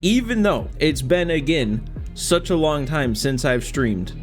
Even though it's been, again, such a long time since I've streamed,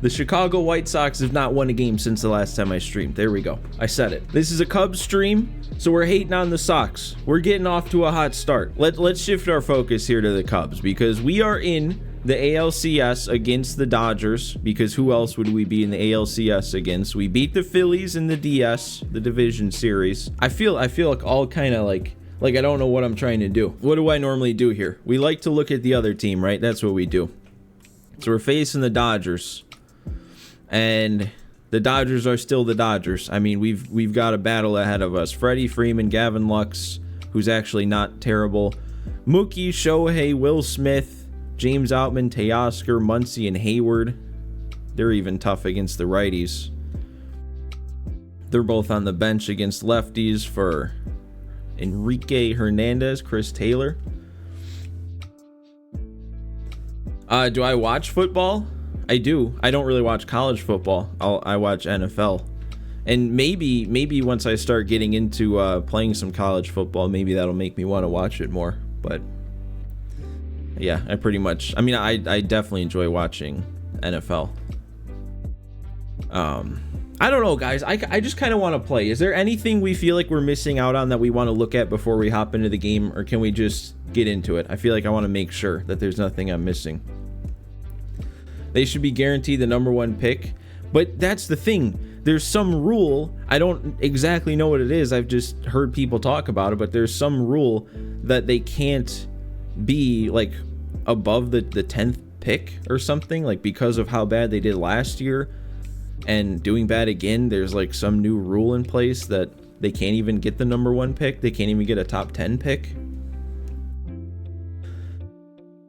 the Chicago White Sox have not won a game since the last time I streamed. There we go. I said it. This is a Cubs stream, so we're hating on the Sox. We're getting off to a hot start. Let's shift our focus here to the Cubs, because we are in the ALCS against the Dodgers, because who else would we be in the ALCS against? We beat the Phillies in the DS, the division series. I feel like all kind of like I don't know what I'm trying to do. What do I normally do here? We like to look at the other team, right? That's what we do. So we're facing the Dodgers, and the Dodgers are still the Dodgers. I mean, we've got a battle ahead of us. Freddie Freeman, Gavin Lux, who's actually not terrible, Mookie, Shohei, Will Smith, James Outman, Teoscar, Muncy, and Hayward. They're even tough against the righties. They're both on the bench against lefties for Enrique Hernandez, Chris Taylor. Do I watch football? I do. I don't really watch college football. I watch NFL. And maybe once I start getting into playing some college football, maybe that'll make me want to watch it more. But yeah, I definitely enjoy watching NFL. I don't know, guys. I just kind of want to play. Is there anything we feel like we're missing out on that we want to look at before we hop into the game, or can we just get into it? I feel like I want to make sure that there's nothing I'm missing. They should be guaranteed the #1 pick, but that's the thing. There's some rule. I don't exactly know what it is. I've just heard people talk about it, but there's some rule that they can't be like above the 10th pick or something, like because of how bad they did last year and doing bad again. There's like some new rule in place that they can't even get the #1 pick. They can't even get a top 10 pick.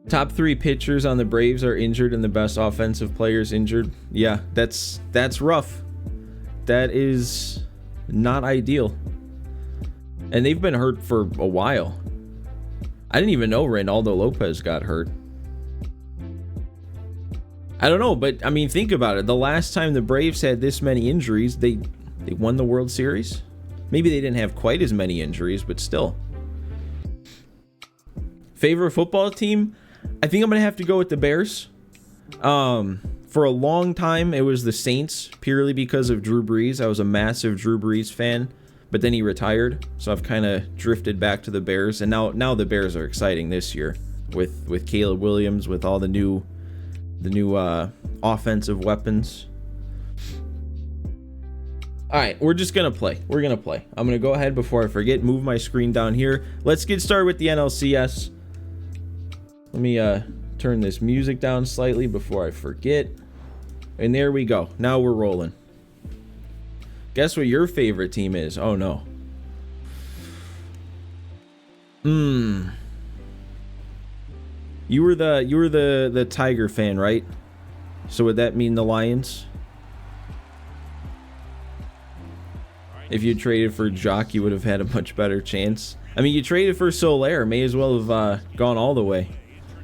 Top 3 pitchers on the Braves are injured and the best offensive players injured. Yeah, that's rough. That is not ideal. And they've been hurt for a while. I didn't even know Reynaldo Lopez got hurt. I don't know, but I mean, think about it. The last time the Braves had this many injuries, they won the World Series. Maybe they didn't have quite as many injuries, but still. Favorite football team? I think I'm going to have to go with the Bears. For a long time, it was the Saints, purely because of Drew Brees. I was a massive Drew Brees fan, but then he retired, so I've kind of drifted back to the Bears. And now the Bears are exciting this year with Caleb Williams, with all the new offensive weapons. All right, we're just gonna play. We're gonna play. I'm gonna go ahead before I forget. Move my screen down here. Let's get started with the NLCS. Let me turn this music down slightly before I forget. And there we go. Now we're rolling. Guess what your favorite team is? Oh no. You were the Tiger fan, right? So would that mean the Lions? If you traded for Jock, you would have had a much better chance. I mean, you traded for Soler. May as well have gone all the way.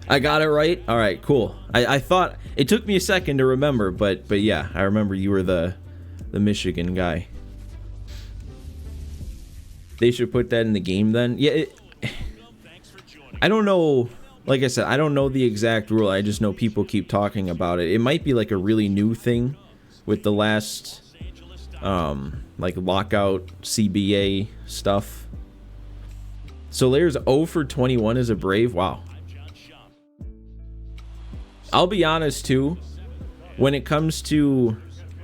I got it right? All right, cool. I thought... It took me a second to remember, but yeah, I remember you were the Michigan guy. They should put that in the game then. Yeah, I don't know... Like I said, I don't know the exact rule. I just know people keep talking about it. It might be like a really new thing with the last... like lockout CBA stuff. Soler's 0 for 21 as a Brave. Wow. I'll be honest too, when it comes to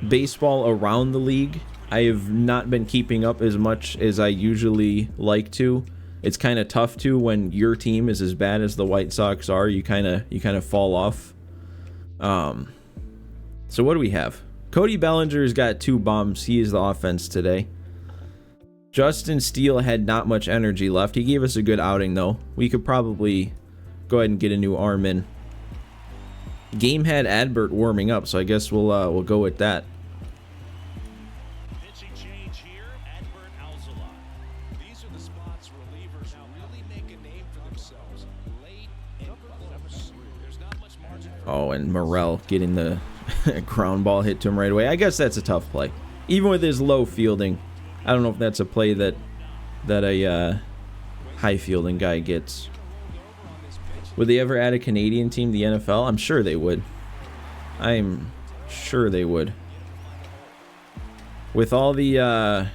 baseball around the league, I have not been keeping up as much as I usually like to. It's kind of tough to when your team is as bad as the White Sox are. You kind of fall off. So what do we have? Cody Bellinger's got 2 bombs. He is the offense today. Justin Steele had not much energy left. He gave us a good outing, though. We could probably go ahead and get a new arm in. Game had Adbert warming up, so I guess we'll go with that. Oh, and Morrell getting the ground ball hit to him right away. I guess that's a tough play. Even with his low fielding, I don't know if that's a play that a high fielding guy gets. Would they ever add a Canadian team to the NFL? I'm sure they would. I'm sure they would. With all the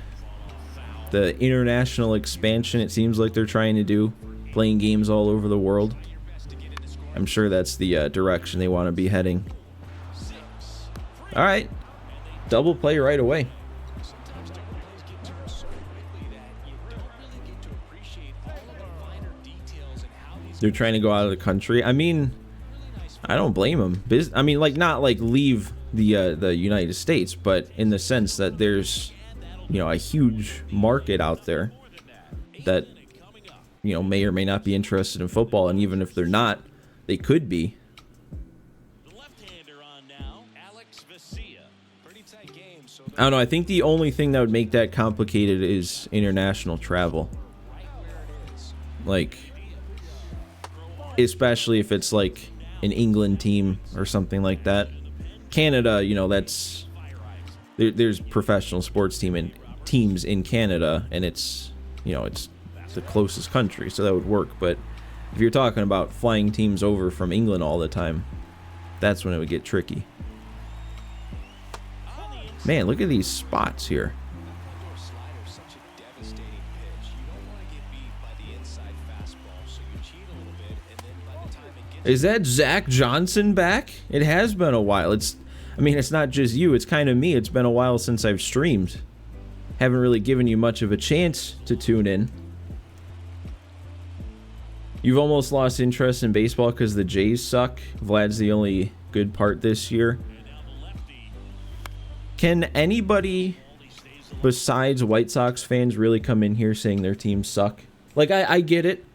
international expansion it seems like they're trying to do, playing games all over the world, I'm sure that's the direction they want to be heading. All right, double play right away. They're trying to go out of the country. I mean, I don't blame them. I mean, like, not like leave the United States, but in the sense that there's, you know, a huge market out there that, you know, may or may not be interested in football, and even if they're not, they could be. I don't know. I think the only thing that would make that complicated is international travel. Like, especially if it's like an England team or something like that. Canada, you know, that's there's professional sports teams in Canada, and it's, you know, it's the closest country, so that would work. But if you're talking about flying teams over from England all the time, that's when it would get tricky. Man, look at these spots here. Is that Zach Johnson back? It has been a while. I mean, it's not just you, it's kind of me. It's been a while since I've streamed. Haven't really given you much of a chance to tune in. You've almost lost interest in baseball because the Jays suck. Vlad's the only good part this year. Can anybody besides White Sox fans really come in here saying their teams suck? Like, I get it.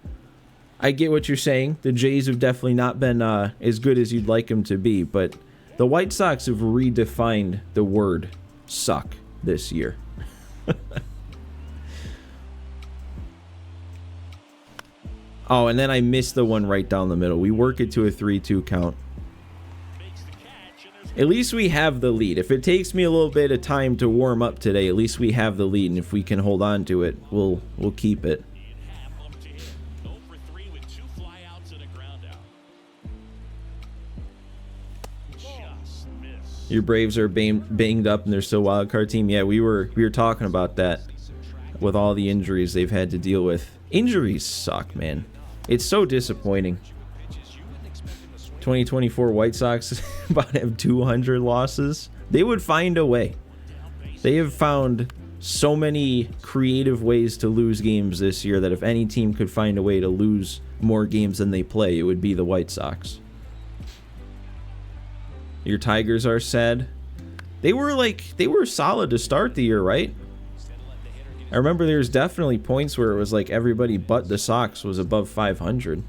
I get what you're saying. The Jays have definitely not been as good as you'd like them to be, but the White Sox have redefined the word suck this year. Oh, and then I missed the one right down the middle. We work it to a 3-2 count. At least we have the lead. If it takes me a little bit of time to warm up today, at least we have the lead, and if we can hold on to it, we'll keep it. Your Braves are banged up and they're still a wild card team. Yeah, we were talking about that with all the injuries they've had to deal with. Injuries suck, man. It's so disappointing. 2024 White Sox about to have 200 losses. They would find a way. They have found so many creative ways to lose games this year that if any team could find a way to lose more games than they play, it would be the White Sox. Your Tigers are sad. They were solid to start the year, right? I remember there was definitely points where it was like everybody but the Sox was above 500.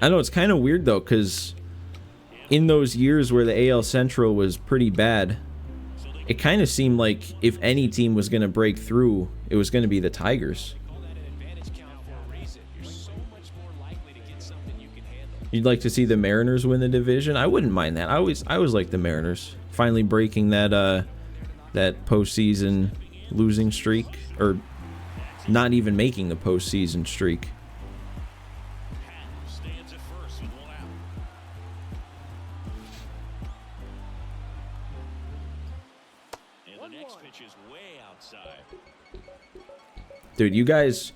I know it's kind of weird though, because in those years where the AL Central was pretty bad, it kind of seemed like if any team was going to break through, it was going to be the Tigers. You'd like to see the Mariners win the division? I wouldn't mind that. I always like the Mariners finally breaking that that postseason losing streak, or not even making the postseason streak. Dude, you guys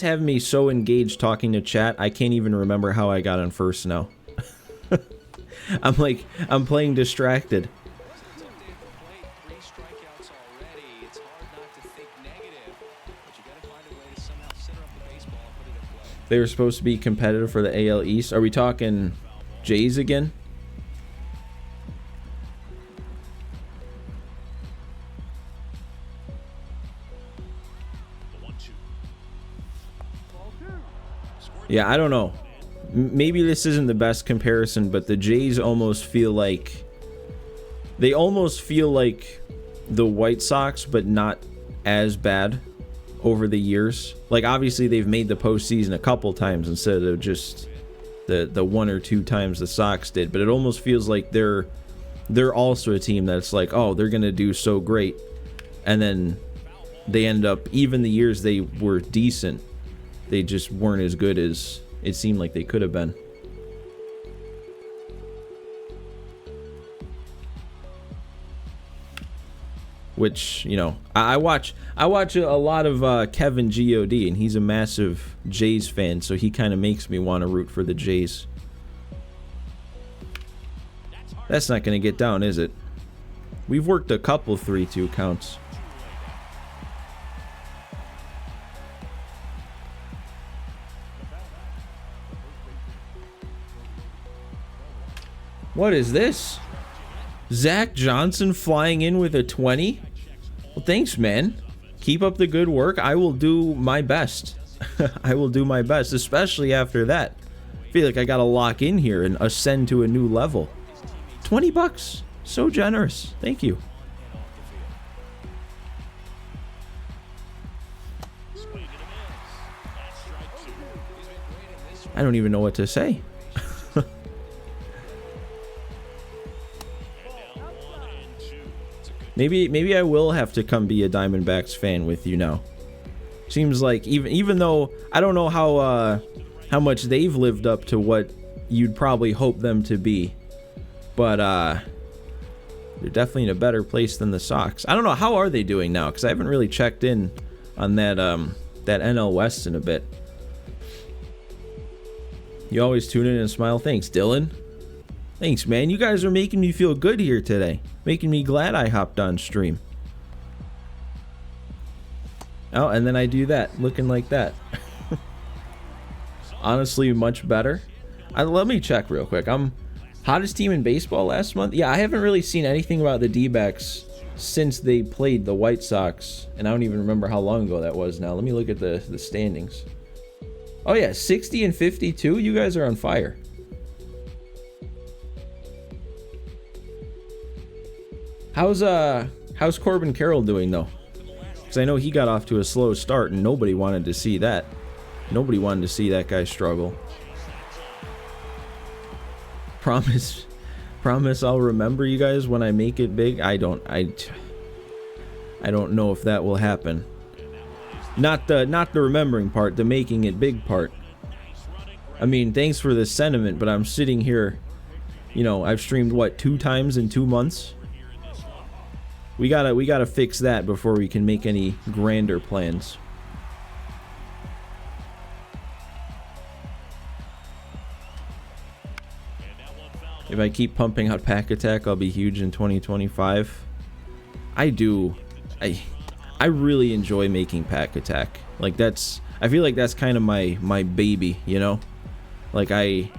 have me so engaged talking to chat, I can't even remember how I got on first now. I'm playing distracted. They were supposed to be competitive for the AL East. Are we talking Jays again? Yeah, I don't know. Maybe this isn't the best comparison, but the Jays almost feel like the White Sox, but not as bad over the years. Like, obviously they've made the postseason a couple times instead of just the one or two times the Sox did, but it almost feels like they're also a team that's like, oh, they're gonna do so great, and then they end up, even the years they were decent, they just weren't as good as it seemed like they could have been. Which, you know, I watch a lot of Kevin God, and he's a massive Jays fan, so he kind of makes me want to root for the Jays. That's not going to get down, is it? We've worked a couple 3-2 counts. What is this? Zach Johnson flying in with a 20? Well, thanks, man. Keep up the good work. I will do my best. I will do my best, especially after that. I feel like I gotta lock in here and ascend to a new level. 20 bucks. So generous. Thank you. I don't even know what to say. Maybe I will have to come be a Diamondbacks fan with you now. Seems like even though I don't know how much they've lived up to what you'd probably hope them to be, but they're definitely in a better place than the Sox. I don't know, how are they doing now? Because I haven't really checked in on that NL West in a bit. You always tune in and smile. Thanks, Dylan. Thanks, man. You guys are making me feel good here today. Making me glad I hopped on stream. Oh, and then I do that, looking like that. Honestly, much better. Let me check real quick. I'm hottest team in baseball last month. Yeah, I haven't really seen anything about the D-backs since they played the White Sox, and I don't even remember how long ago that was now. Let me look at the standings. Oh yeah, 60 and 52. You guys are on fire. How's Corbin Carroll doing though? Because I know he got off to a slow start and nobody wanted to see that. Nobody wanted to see that guy struggle. Promise I'll remember you guys when I make it big. I don't know if that will happen. Not the remembering part, the making it big part. I mean, thanks for the sentiment, but I'm sitting here, you know, I've streamed what, 2 times in 2 months? We gotta fix that before we can make any grander plans. If I keep pumping out Pack Attack, I'll be huge in 2025. I really enjoy making Pack Attack. Like I feel like that's kind of my baby, you know? Like I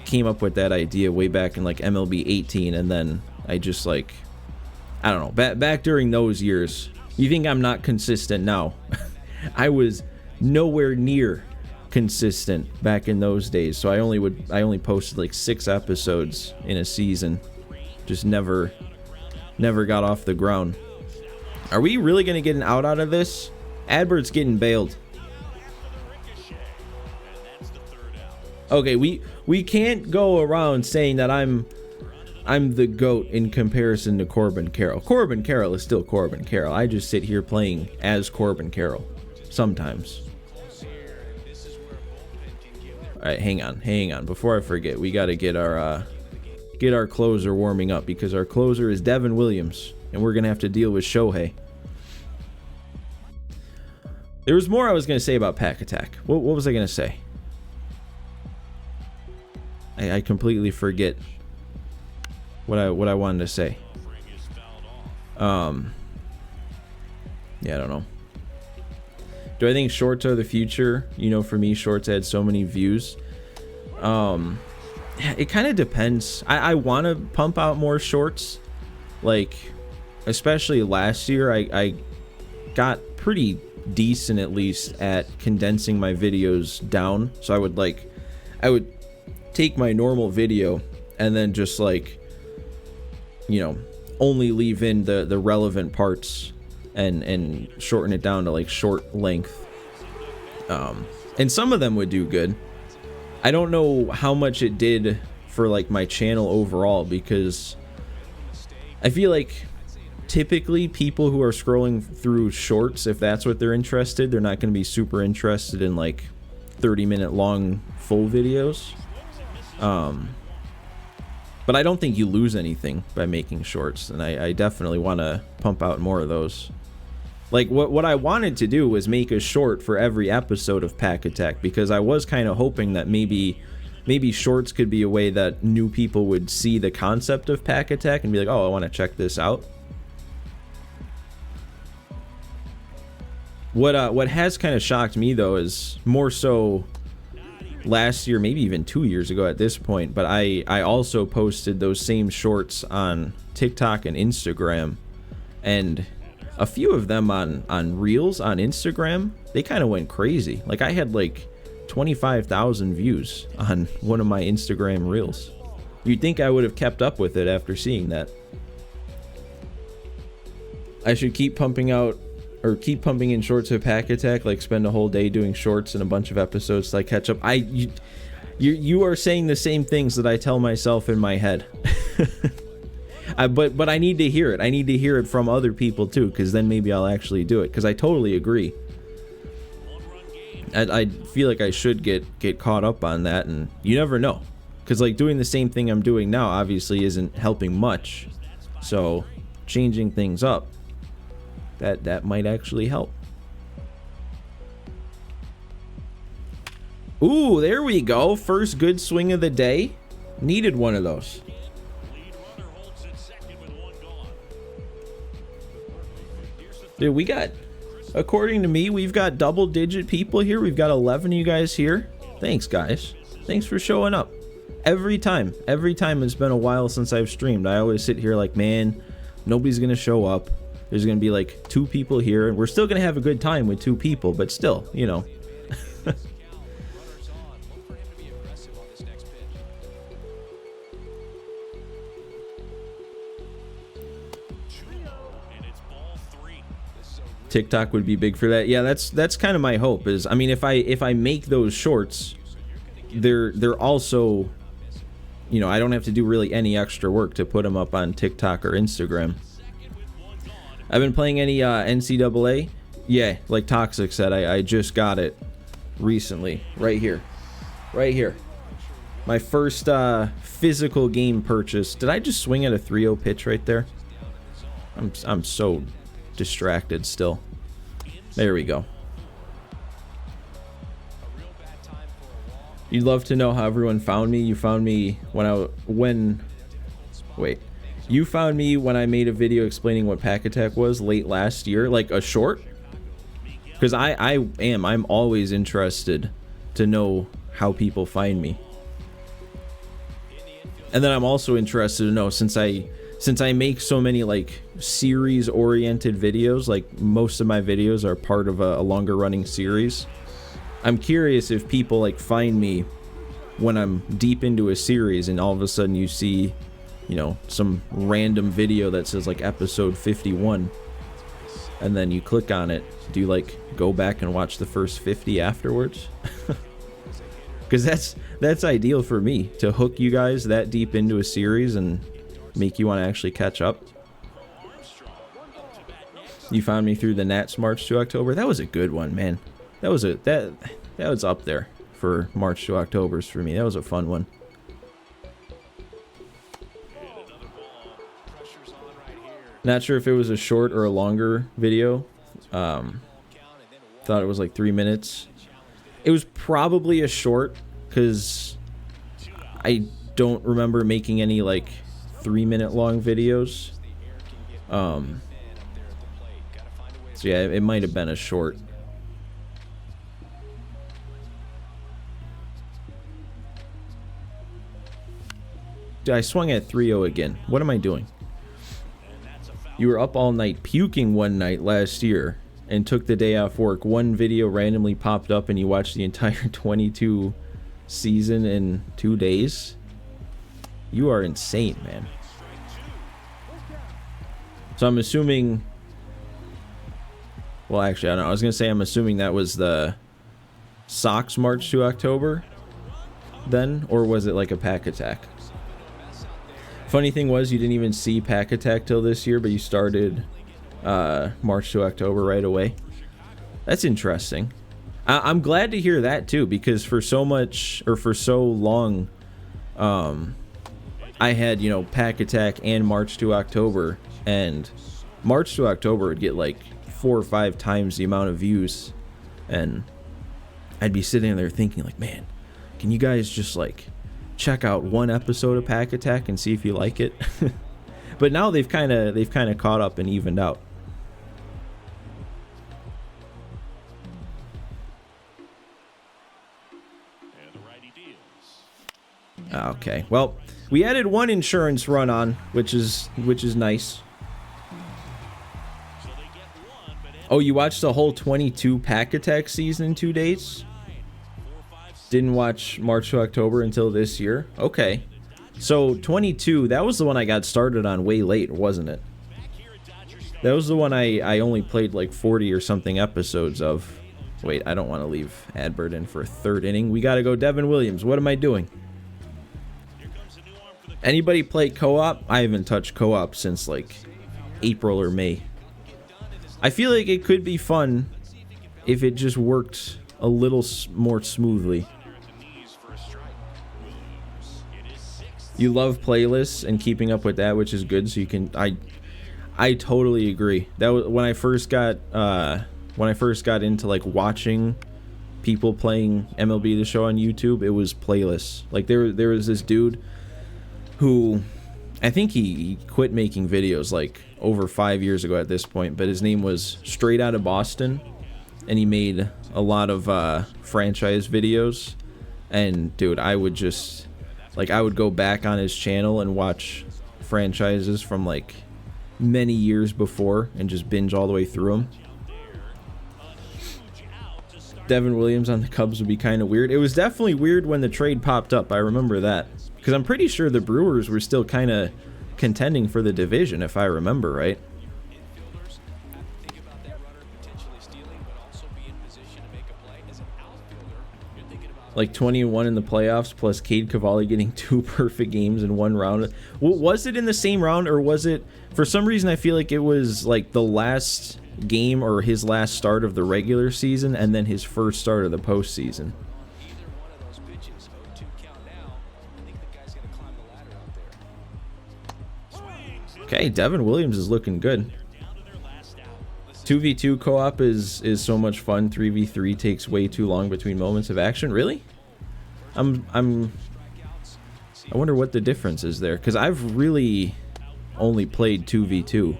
came up with that idea way back in like MLB 18, and then I just like, I don't know, back during those years. You think I'm not consistent now? I was nowhere near consistent back in those days. So I only posted like 6 episodes in a season. Just never got off the ground. Are we really gonna get an out of this? Adbert's getting bailed. Okay, we can't go around saying that I'm the GOAT in comparison to Corbin Carroll. Corbin Carroll is still Corbin Carroll. I just sit here playing as Corbin Carroll sometimes. All right, hang on. Before I forget, we got to get our closer warming up, because our closer is Devin Williams, and we're gonna have to deal with Shohei. There was more I was gonna say about Pack Attack. What was I gonna say? I completely forget what I wanted to say. Yeah, I don't know. Do I think shorts are the future? You know, for me, shorts had so many views. It kind of depends. I want to pump out more shorts. Like, especially last year, I got pretty decent, at least, at condensing my videos down. So I would take my normal video and then just like, you know, only leave in the relevant parts and shorten it down to like short length. And some of them would do good. I don't know how much it did for like my channel overall, because I feel like typically people who are scrolling through shorts, if that's what they're interested, they're not going to be super interested in like 30-minute long full videos. But I don't think you lose anything by making shorts, and I definitely want to pump out more of those. Like, what I wanted to do was make a short for every episode of Pack Attack, because I was kind of hoping that maybe shorts could be a way that new people would see the concept of Pack Attack and be like, oh, I want to check this out. What has kind of shocked me, though, is more so last year, maybe even 2 years ago at this point, but I also posted those same shorts on TikTok and Instagram, and a few of them on Reels on Instagram, they kind of went crazy. Like, I had like 25,000 views on one of my Instagram Reels. You'd think I would have kept up with it after seeing that. I should keep pumping in shorts of Pack Attack, like spend a whole day doing shorts and a bunch of episodes to like catch up. You are saying the same things that I tell myself in my head. But I need to hear it. I need to hear it from other people too, because then maybe I'll actually do it, because I totally agree. I feel like I should get caught up on that, and you never know, because like doing the same thing I'm doing now obviously isn't helping much, so changing things up, that might actually help. Ooh, there we go. First good swing of the day. Needed one of those. Dude, we got, according to me, we've got double-digit people here. We've got 11 of you guys here. Thanks, guys. Thanks for showing up. Every time it's been a while since I've streamed, I always sit here like, man, nobody's going to show up. There's going to be like 2 people here, and we're still going to have a good time with 2 people, but still, you know. TikTok would be big for that. Yeah, that's kind of my hope. Is, I mean, if I make those shorts, they're also, you know, I don't have to do really any extra work to put them up on TikTok or Instagram. I've been playing any NCAA. Yeah, like Toxic said, I just got it recently. Right here. My first physical game purchase. Did I just swing at a 3-0 pitch right there? I'm so distracted still. There we go. You'd love to know how everyone found me. You found me you found me when I made a video explaining what Pack Attack was late last year, like a short, because I'm always interested to know how people find me. And then I'm also interested to know, since I make so many like series oriented videos, like most of my videos are part of a longer running series, I'm curious if people like find me when I'm deep into a series and all of a sudden you see, you know, some random video that says like episode 51, and then you click on it. Do you like go back and watch the first 50 afterwards? Because that's ideal for me, to hook you guys that deep into a series and make you want to actually catch up. You found me through the Nats March to October. That was a good one, man. That was up there for March to Octobers for me. That was a fun one. Not sure if it was a short or a longer video. Thought it was like 3 minutes. It was probably a short, because I don't remember making any like 3-minute long videos. So yeah, it might have been a short. I swung at 3-0 again. What am I doing? You were up all night puking one night last year and took the day off work. One video randomly popped up and you watched the entire 22 season in 2 days. You are insane, man. So I'm assuming... Well, actually, I don't know. I was going to say I'm assuming that was the Sox March to October then, or was it like a Pack Attack? Funny thing was, you didn't even see Pack Attack till this year, but you started March to October right away. That's interesting. I'm glad to hear that too, because for so long, I had, you know, Pack Attack and March to October, and March to October would get like 4 or 5 times the amount of views, and I'd be sitting there thinking like, man, can you guys just like check out one episode of Pack Attack and see if you like it? But now they've kind of caught up and evened out. Okay, well, we added one insurance run on, which is nice. Oh, you watched the whole 22 Pack Attack season in 2 days? Didn't watch March to October until this year? Okay. So 22, that was the one I got started on way late, wasn't it? That was the one I only played like 40 or something episodes of. Wait, I don't want to leave Adbert in for a 3rd inning. We got to go Devin Williams. What am I doing? Anybody play co-op? I haven't touched co-op since like April or May. I feel like it could be fun if it just worked a little more smoothly. You love playlists and keeping up with that, which is good. So you can. I totally agree. That was when I first got into like watching people playing MLB The Show on YouTube. It was playlists. Like there was this dude who, I think he quit making videos like over 5 years ago at this point, but his name was Straight Outta Boston, and he made a lot of franchise videos. And dude, I would go back on his channel and watch franchises from like many years before and just binge all the way through them. Devin Williams on the Cubs would be kind of weird. It was definitely weird when the trade popped up. I remember that. Because I'm pretty sure the Brewers were still kind of contending for the division, if I remember right. Like 21 in the playoffs, plus Cade Cavalli getting 2 perfect games in 1 round. Was it in the same round, or was it... For some reason, I feel like it was like the last game or his last start of the regular season and then his first start of the postseason. Okay, Devin Williams is looking good. 2v2 co-op is so much fun. 3v3 takes way too long between moments of action. Really? I wonder what the difference is there, because I've really only played 2v2.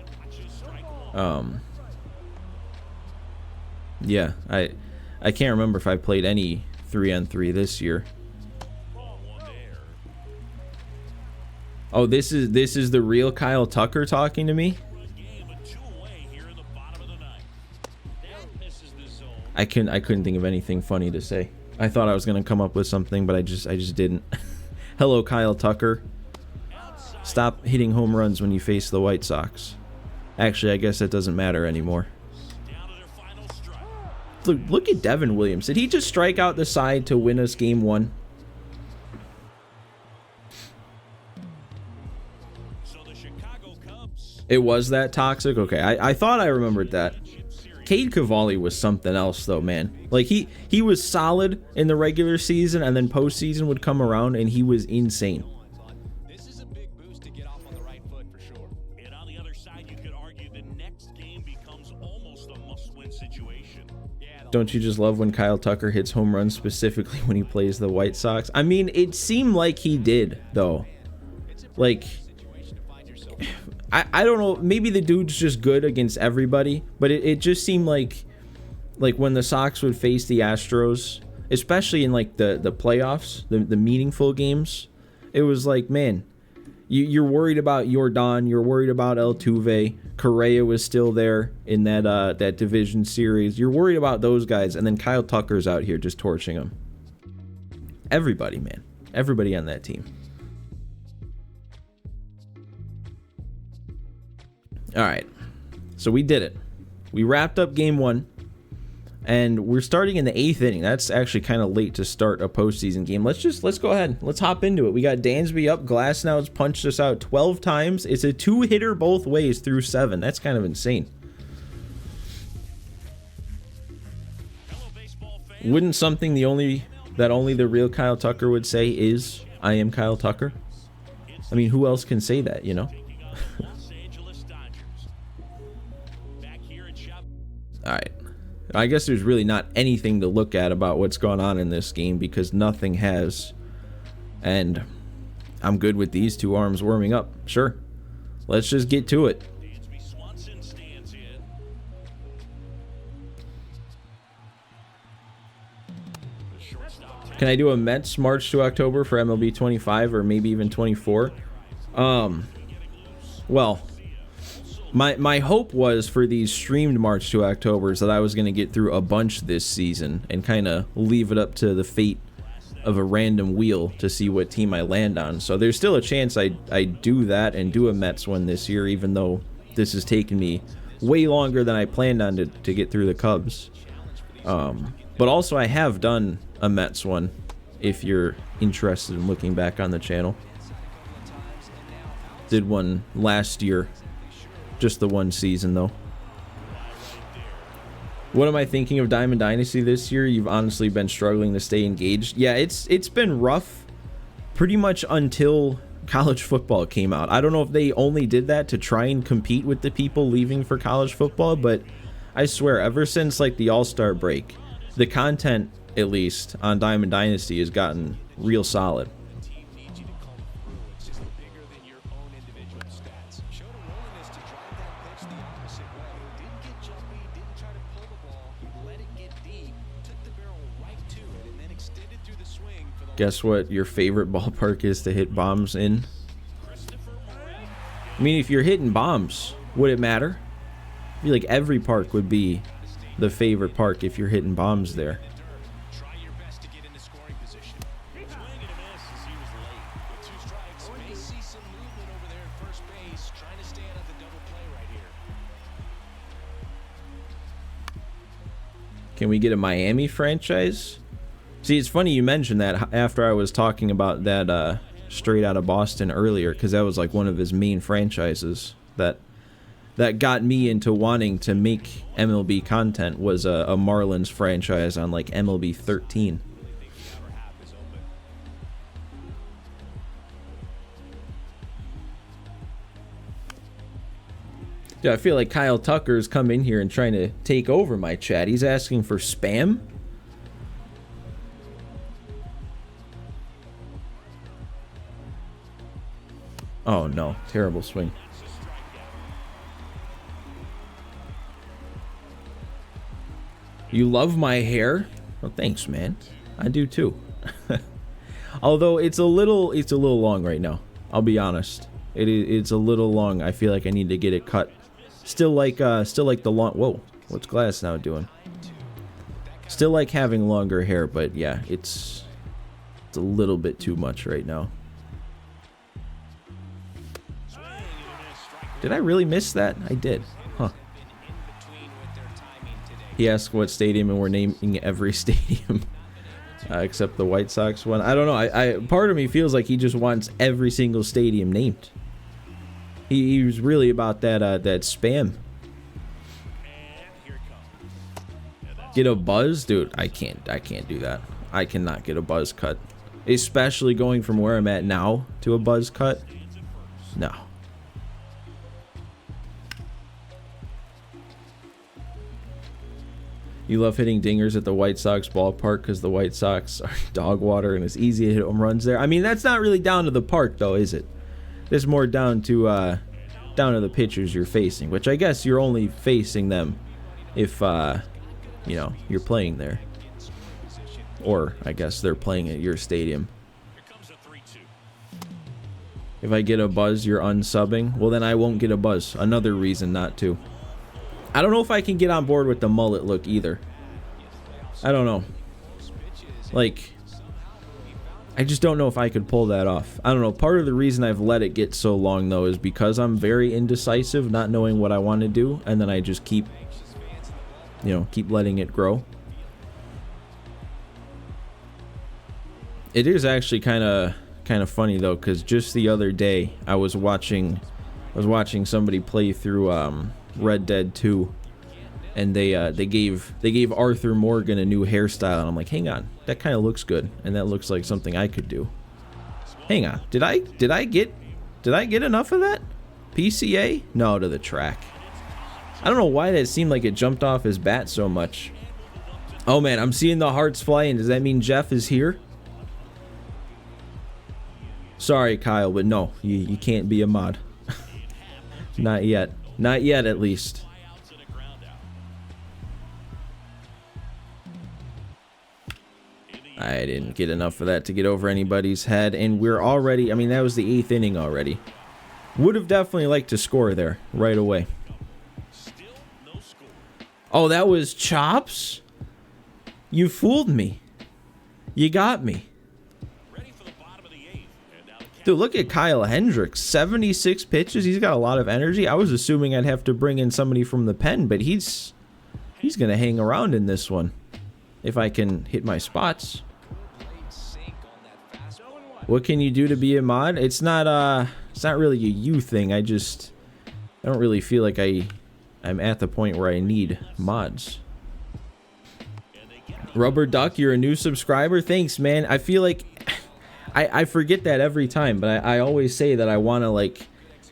Yeah, I can't remember if I played any 3-on-3 this year. Oh, this is the real Kyle Tucker talking to me? I couldn't think of anything funny to say. I thought I was gonna come up with something, but I just didn't. Hello, Kyle Tucker. Stop hitting home runs when you face the White Sox. Actually, I guess that doesn't matter anymore. Look at Devin Williams. Did he just strike out the side to win us game 1? It was that toxic? Okay, I thought I remembered that. Cade Cavalli was something else though, man. Like he was solid in the regular season, and then postseason would come around and he was insane. This is a big boost to get off on the right foot for sure. And on the other side, you could argue the next game becomes almost a must-win situation. Don't you just love when Kyle Tucker hits home runs, specifically when he plays the White Sox? I mean, it seemed like he did though. Like, I don't know, maybe the dude's just good against everybody, but it just seemed like when the Sox would face the Astros, especially in like the playoffs, the meaningful games, it was like, man, you're worried about Yordan, you're worried about Altuve, Correa was still there in that division series, you're worried about those guys, and then Kyle Tucker's out here just torching them. Everybody, man, everybody on that team. All right, so we did it. We wrapped up game 1, and we're starting in the 8th inning. That's actually kind of late to start a postseason game. Let's go ahead. Let's hop into it. We got Dansby up. Glasnow's punched us out 12 times. It's a 2-hitter both ways through 7. That's kind of insane. Hello, baseball fans. Wouldn't something only the real Kyle Tucker would say is, I am Kyle Tucker? I mean, who else can say that, you know? Alright. I guess there's really not anything to look at about what's going on in this game because nothing has. And I'm good with these two arms warming up. Sure. Let's just get to it. Can I do a Mets March to October for MLB 25 or maybe even 24? Well, my hope was for these streamed March to Octobers that I was going to get through a bunch this season and kind of leave it up to the fate of a random wheel to see what team I land on. So there's still a chance I do that and do a Mets one this year, even though this has taken me way longer than I planned on to get through the Cubs. But also I have done a Mets one, if you're interested in looking back on the channel. Did one last year. Just the one season, though. What am I thinking of Diamond Dynasty this year? You've honestly been struggling to stay engaged. Yeah, it's been rough pretty much until college football came out. I don't know if they only did that to try and compete with the people leaving for college football, but I swear, ever since like the All-Star break, the content, at least, on Diamond Dynasty has gotten real solid. Guess what your favorite ballpark is to hit bombs in? I mean, if you're hitting bombs, would it matter? I feel like every park would be the favorite park if you're hitting bombs there. Can we get a Miami franchise? See, it's funny you mentioned that after I was talking about that Straight Outta Boston earlier, because that was like one of his main franchises that got me into wanting to make MLB content, was a Marlins franchise on like MLB 13. Dude, I feel like Kyle Tucker's come in here and trying to take over my chat. He's asking for spam? Oh no, terrible swing. You love my hair? Well, thanks, man. I do too. Although it's a little long right now. I'll be honest. It's a little long. I feel like I need to get it cut. Still like the long. Whoa, what's Glass now doing? Still like having longer hair, but yeah, it's a little bit too much right now. Did I really miss that? I did. Huh. He asked what stadium, and we're naming every stadium except the White Sox one. I don't know. I part of me feels like he just wants every single stadium named. He was really about that spam. Get a buzz, dude. I can't do that. I cannot get a buzz cut, especially going from where I'm at now to a buzz cut. No. You love hitting dingers at the White Sox ballpark because the White Sox are dog water and it's easy to hit home runs there. I mean, that's not really down to the park, though, is it? It's more down to the pitchers you're facing, which I guess you're only facing them if you know, you're playing there, or I guess they're playing at your stadium. If I get a buzz, you're unsubbing. Well, then I won't get a buzz. Another reason not to. I don't know if I can get on board with the mullet look either. I don't know. Like, I just don't know if I could pull that off. I don't know. Part of the reason I've let it get so long, though, is because I'm very indecisive, not knowing what I want to do, and then I just keep letting it grow. It is actually kind of funny, though, because just the other day I was watching somebody play through Red Dead 2, and they gave Arthur Morgan a new hairstyle, and I'm like, hang on, that kind of looks good, and that looks like something I could do. Hang on, did I get enough of that? PCA? No, to the track. I don't know why that seemed like it jumped off his bat so much. Oh man, I'm seeing the hearts flying. Does that mean Jeff is here? Sorry, Kyle, but no, you can't be a mod. Not yet. Not yet, at least. I didn't get enough of that to get over anybody's head, and we're already, I mean, that was the 8th inning already. Would have definitely liked to score there right away. Oh, that was chops? You fooled me. You got me. Dude, look at Kyle Hendricks. 76 pitches. He's got a lot of energy. I was assuming I'd have to bring in somebody from the pen, but he's going to hang around in this one if I can hit my spots. What can you do to be a mod? It's not really a you thing. I don't really feel like I'm at the point where I need mods. Rubber Duck, you're a new subscriber. Thanks, man. I feel like I forget that every time, but I always say that I want to like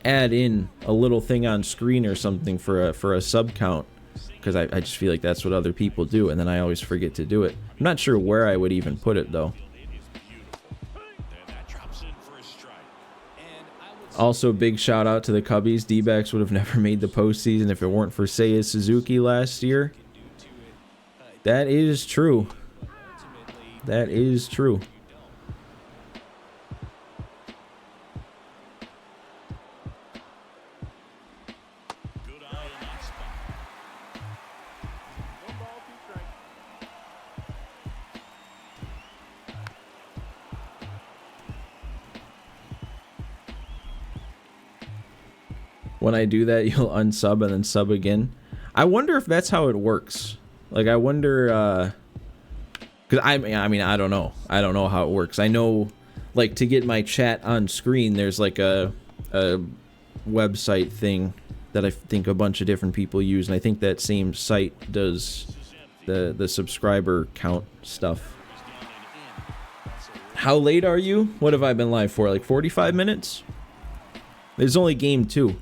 add in a little thing on screen or something for a sub count, because I just feel like that's what other people do, and then I always forget to do it. I'm not sure where I would even put it though. Also, big shout out to the Cubbies. D-backs would have never made the postseason if it weren't for Seiya Suzuki last year. That is true. That is true. When I do that, you'll unsub and then sub again. I wonder if that's how it works. Like, I wonder, because I mean, I don't know. I don't know how it works. I know, like, to get my chat on screen, there's like a website thing that I think a bunch of different people use, and I think that same site does the subscriber count stuff. How late are you? What have I been live for? Like 45 minutes? There's only game 2.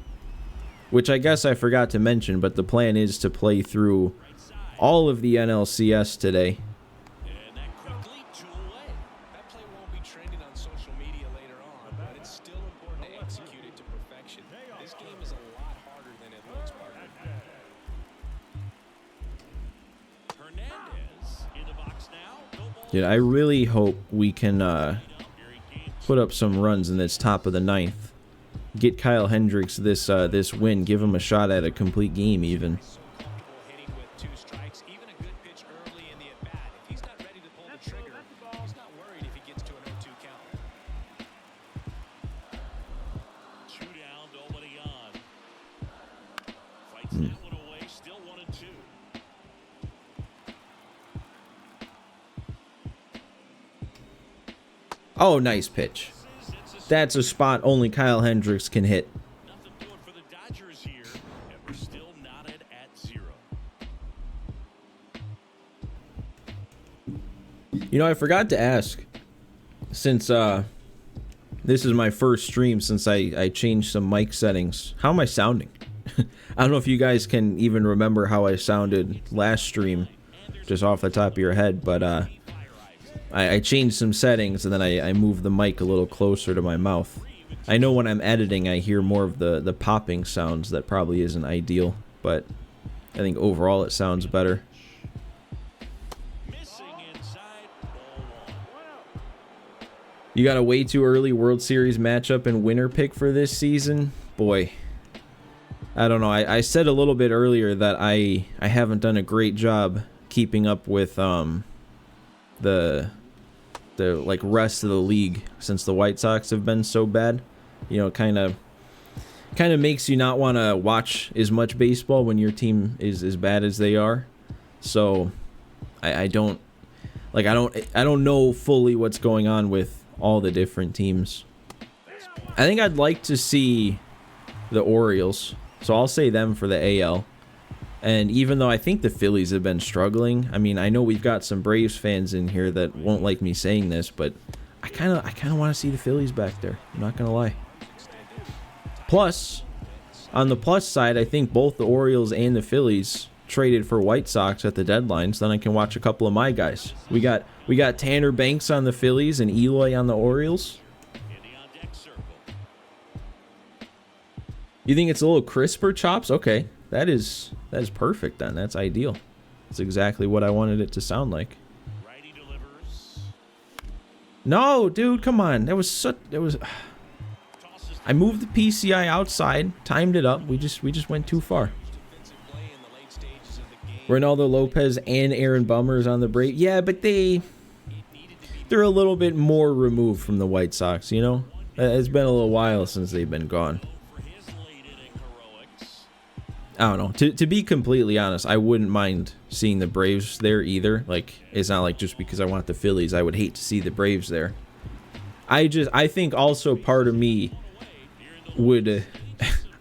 Which I guess I forgot to mention, but the plan is to play through all of the NLCS today. And that quickly drew away. That play won't be trending on social media later on, but it's still important to execute it to perfection. This game is a lot harder than it looks, partner. Hernandez in the box now. No ball. Dude, I really hope we can put up some runs in this top of the 9th. Get Kyle Hendricks this win. Give him a shot at a complete game even. Hitting with 2 strikes, even a good pitch early in the at-bat. If he's not ready to pull the trigger, he's not worried if he gets to an 0-2 count. 2 down, nobody on. Fights that one away, still 1-2. Oh, nice pitch. That's a spot only Kyle Hendricks can hit. Nothing doing for the Dodgers here, and we're still knotted at 0. You know, I forgot to ask, since this is my first stream since I changed some mic settings, how am I sounding? I don't know if you guys can even remember how I sounded last stream, just off the top of your head, but I changed some settings, and then I moved the mic a little closer to my mouth. I know when I'm editing, I hear more of the popping sounds. That probably isn't ideal, but I think overall it sounds better. Missing inside, ball 1. You got a way too early World Series matchup and winner pick for this season? Boy, I don't know. I said a little bit earlier that I haven't done a great job keeping up with the like rest of the league since the White Sox have been so bad. You know, kind of makes you not want to watch as much baseball when your team is as bad as they are. So I don't know fully what's going on with all the different teams. I think I'd like to see the Orioles, so I'll say them for the AL. And even though I think the Phillies have been struggling, I mean, I know we've got some Braves fans in here that won't like me saying this, but I kind of want to see the Phillies back there. I'm not going to lie. Plus, on the plus side, I think both the Orioles and the Phillies traded for White Sox at the deadline, so then I can watch a couple of my guys. We got Tanner Banks on the Phillies and Eloy on the Orioles. You think it's a little crisper chops? Okay, that is perfect then. That's ideal. That's exactly what I wanted it to sound like. No, dude, come on. That was I moved the PCI outside, timed it up. We just went too far. Ronaldo Lopez and Aaron Bummer's on the Braves. Yeah, but they're a little bit more removed from the White Sox, you know? It's been a little while since they've been gone. I don't know. To be completely honest, I wouldn't mind seeing the Braves there either. Like, it's not like just because I want the Phillies, I would hate to see the Braves there. I think also part of me would...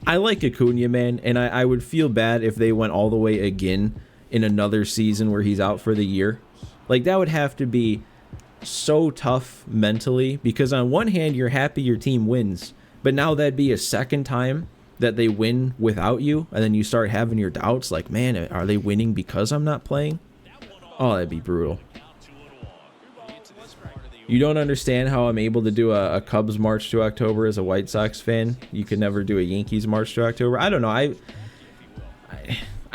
I like Acuna, man, and I would feel bad if they went all the way again in another season where he's out for the year. Like, that would have to be so tough mentally, because on one hand, you're happy your team wins, but now that'd be a second time that they win without you, and then you start having your doubts, like, man, are they winning because I'm not playing? Oh, that'd be brutal. You don't understand how I'm able to do a Cubs March to October as a White Sox fan. You could never do a Yankees March to October. I don't know. I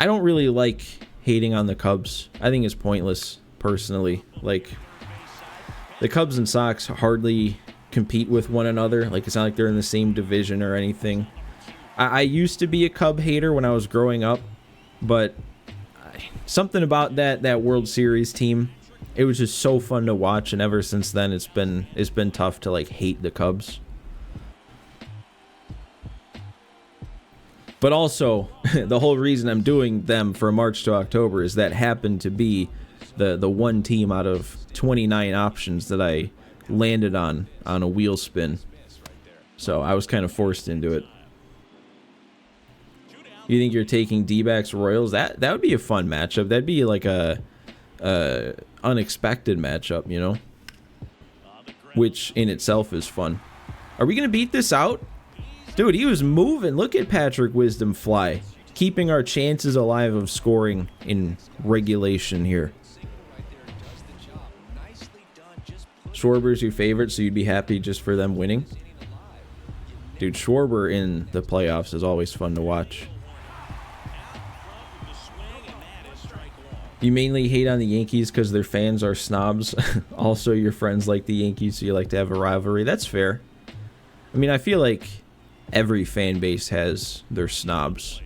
don't really like hating on the Cubs. I think it's pointless, personally. Like, the Cubs and Sox hardly compete with one another. Like, it's not like they're in the same division or anything. I used to be a Cub hater when I was growing up, but something about that World Series team, it was just so fun to watch, and ever since then it's been tough to like hate the Cubs. But also, the whole reason I'm doing them for March to October is that happened to be the one team out of 29 options that I landed on a wheel spin. So I was kind of forced into it. You think you're taking D-backs Royals? That would be a fun matchup. That'd be like a unexpected matchup, you know, which in itself is fun. Are we gonna beat this out? Dude, he was moving. Look at Patrick Wisdom fly, keeping our chances alive of scoring in regulation here. Schwarber's your favorite, so you'd be happy just for them winning? Dude, Schwarber in the playoffs is always fun to watch. You mainly hate on the Yankees because their fans are snobs. Also, your friends like the Yankees, so you like to have a rivalry. That's fair. I mean, I feel like every fan base has their snobs.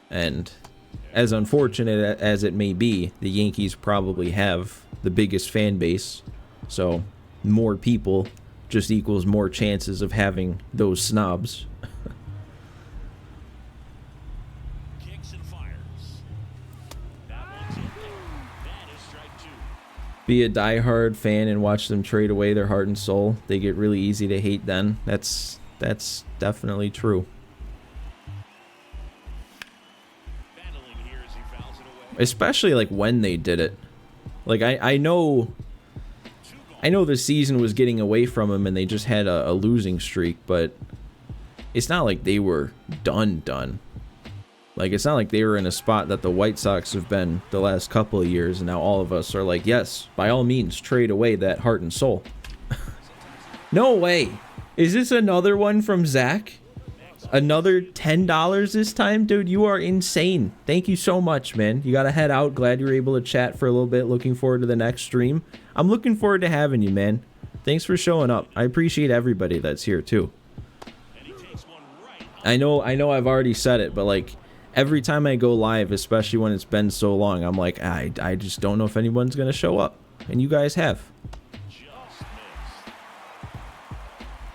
And as unfortunate as it may be, the Yankees probably have the biggest fan base. So more people just equals more chances of having those snobs. Be a diehard fan and watch them trade away their heart and soul. They get really easy to hate then. That's definitely true. Especially like when they did it. Like I know the season was getting away from them and they just had a losing streak, but it's not like they were done. Like, it's not like they were in a spot that the White Sox have been the last couple of years, and now all of us are like, yes, by all means, trade away that heart and soul. No way. Is this another one from Zach? Another $10 this time? Dude, you are insane. Thank you so much, man. You gotta head out. Glad you were able to chat for a little bit. Looking forward to the next stream. I'm looking forward to having you, man. Thanks for showing up. I appreciate everybody that's here, too. I know I've already said it, but, like, every time I go live, especially when it's been so long, I'm like, I just don't know if anyone's going to show up. And you guys have.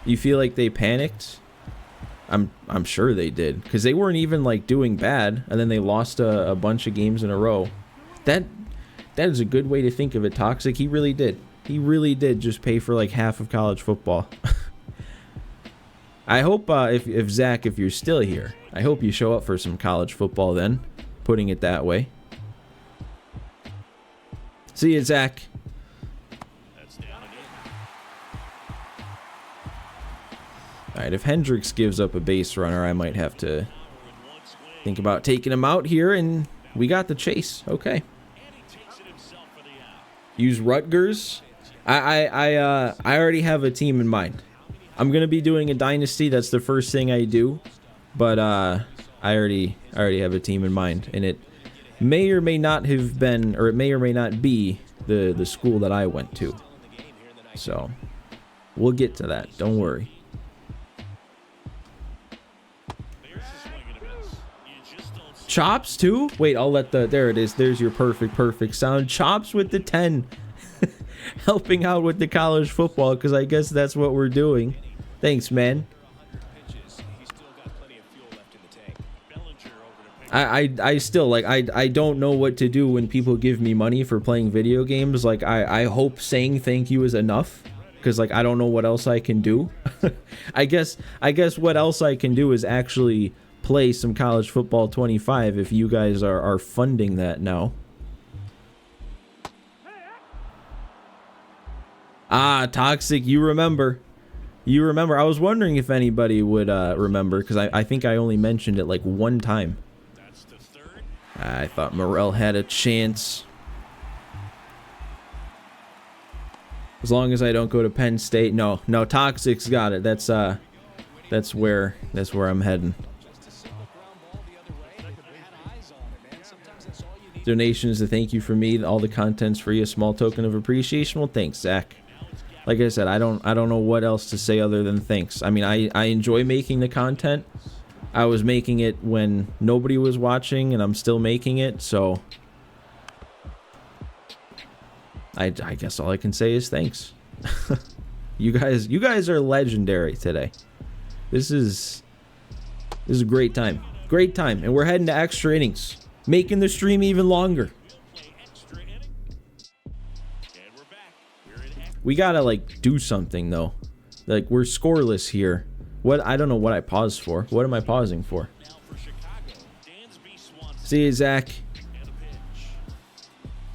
You feel like they panicked? I'm sure they did. Because they weren't even, like, doing bad. And then they lost a bunch of games in a row. That is a good way to think of it, Toxic. He really did. He really did just pay for, like, half of college football. I hope, if Zach, if you're still here, I hope you show up for some college football then. putting it that way. See you, Zach. Alright, if Hendricks gives up a base runner, I might have to think about taking him out here, and we got the chase. Okay. Use Rutgers. I already have a team in mind. I'm gonna be doing a dynasty. That's the first thing I do, but I already have a team in mind, and it may or may not have been, or it may or may not be the school that I went to. So we'll get to that. Don't worry. Chops too? Wait, I'll let the, there it is. There's your perfect sound. Chops with the 10. Helping out with the college football, because I guess that's what we're doing. Thanks, man. I still, like, I don't know what to do when people give me money for playing video games. Like, I hope saying thank you is enough, because, like, I don't know what else I can do. I guess what else I can do is actually play some college football 25 if you guys are funding that now. Ah, Toxic, you remember. You remember. I was wondering if anybody would remember, because I think I only mentioned it like one time. I thought Morrell had a chance. As long as I don't go to Penn State. No, Toxic's got it. That's where I'm heading. Donations to thank you for me. All the content's free. A small token of appreciation. Well, thanks, Zach. Like I said, I don't know what else to say other than thanks. I mean, I enjoy making the content. I was making it when nobody was watching, and I'm still making it, so I guess all I can say is thanks. You guys are legendary today. This is a great time. Great time, and we're heading to extra innings, making the stream even longer. We gotta, like, do something, though. Like, we're scoreless here. What? I don't know what I paused for. What am I pausing for? See you, Zach.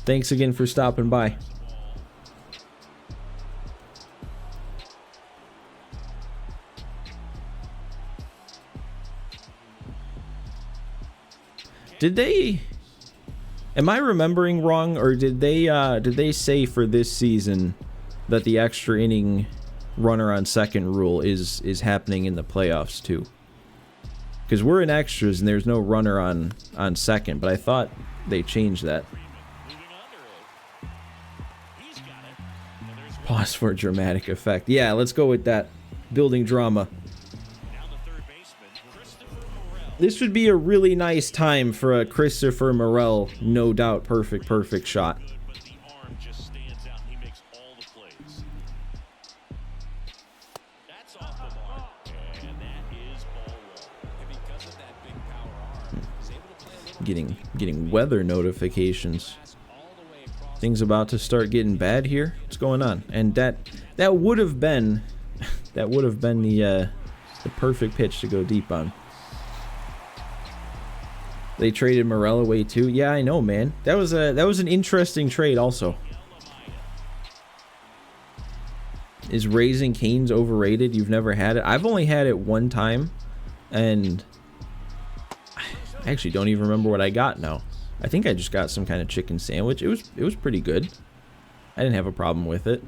Thanks again for stopping by. Did they... Am I remembering wrong, or did they say for this season that the extra inning runner on second rule is happening in the playoffs too? Because we're in extras and there's no runner on second, but I thought they changed that. Pause for dramatic effect. Yeah, let's go with that. Building drama. This would be a really nice time for a Christopher Morrell, no doubt perfect shot. Getting weather notifications. Things about to start getting bad here. What's going on? And that would have been the perfect pitch to go deep on. They traded Morrell away too. Yeah, I know, man. That was an interesting trade also. Is Raising Cane's overrated? You've never had it? I've only had it one time, and I actually don't even remember what I got now. I think I just got some kind of chicken sandwich. It was pretty good. I didn't have a problem with it.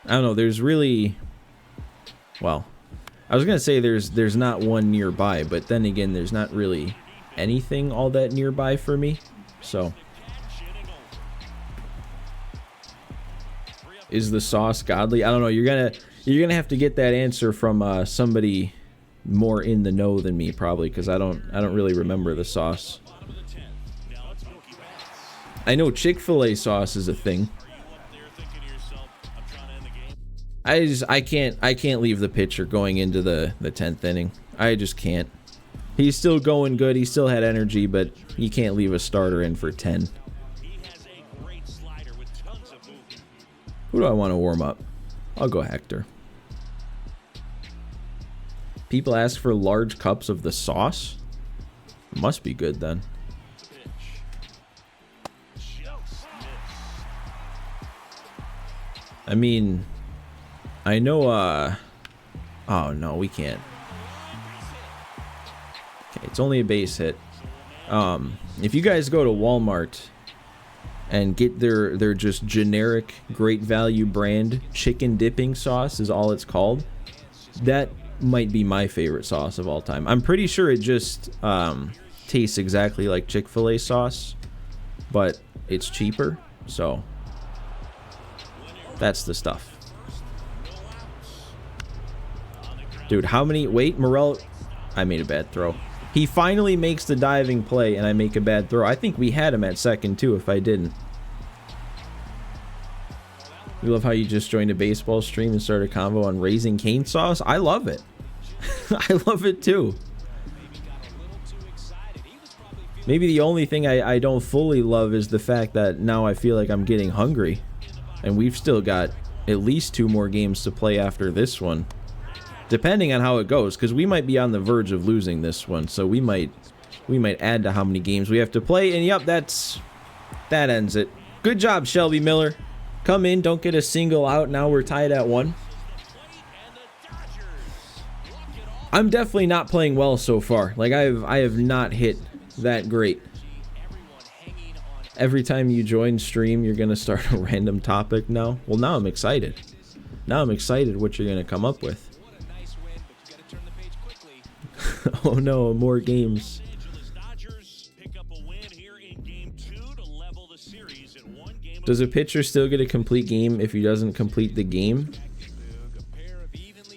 I don't know, there's really... Well, I was gonna say there's not one nearby, but then again, there's not really anything all that nearby for me. So... Is the sauce godly? I don't know. You're gonna have to get that answer from somebody more in the know than me, probably, because I don't really remember the sauce. I know Chick-fil-A sauce is a thing. I can't leave the pitcher going into the 10th inning. I just can't. He's still going good. He still had energy, but you can't leave a starter in for 10. Who do I want to warm up? I'll go Hector. People ask for large cups of the sauce. Must be good then. I mean, I know, oh no, we can't. Okay, it's only a base hit. If you guys go to Walmart and get their just generic great value brand chicken dipping sauce is all it's called, that might be my favorite sauce of all time. I'm pretty sure it just tastes exactly like Chick-fil-A sauce, but it's cheaper, so that's the stuff. Dude, how many... Wait, Morel... I made a bad throw. He finally makes the diving play, and I make a bad throw. I think we had him at second, too, if I didn't. You love how you just joined a baseball stream and started a convo on Raising Cane sauce? I love it. I love it, too. Maybe the only thing I don't fully love is the fact that now I feel like I'm getting hungry. And we've still got at least 2 more games to play after this one. Depending on how it goes, because we might be on the verge of losing this one, so we might add to how many games we have to play. And yep, that ends it. Good job, Shelby Miller. Come in, don't get a single out. Now we're tied at 1. I'm definitely not playing well so far. Like I have not hit that great. Every time you join stream, you're gonna start a random topic now. Well, now I'm excited. Now I'm excited what you're gonna come up with. Oh no, more games. Does a pitcher still get a complete game if he doesn't complete the game?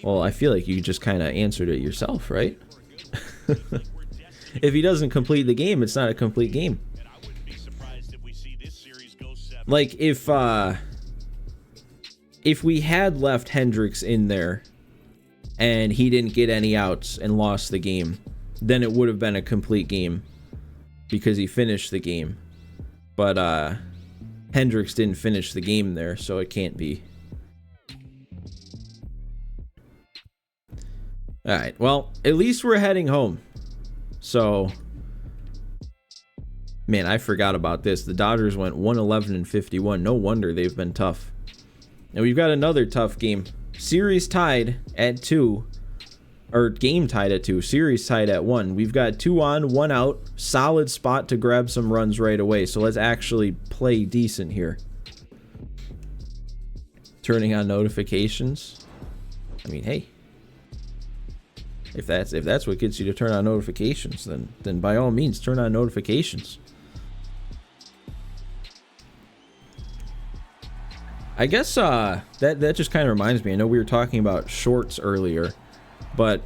Well, I feel like you just kind of answered it yourself, right? If he doesn't complete the game, it's not a complete game. Like if we had left Hendricks in there and he didn't get any outs and lost the game, then it would have been a complete game because he finished the game. But Hendricks didn't finish the game there, so it can't be. Alright, well, at least we're heading home. So, man, I forgot about this. The Dodgers went 111-51. No wonder they've been tough. And we've got another tough game. Series tied at 2. Or game tied at 2. Series tied at 1. We've got 2 on, 1 out. Solid spot to grab some runs right away. So let's actually play decent here. Turning on notifications. I mean, hey. If that's what gets you to turn on notifications, then by all means turn on notifications. I guess that just kind of reminds me. I know we were talking about shorts earlier, but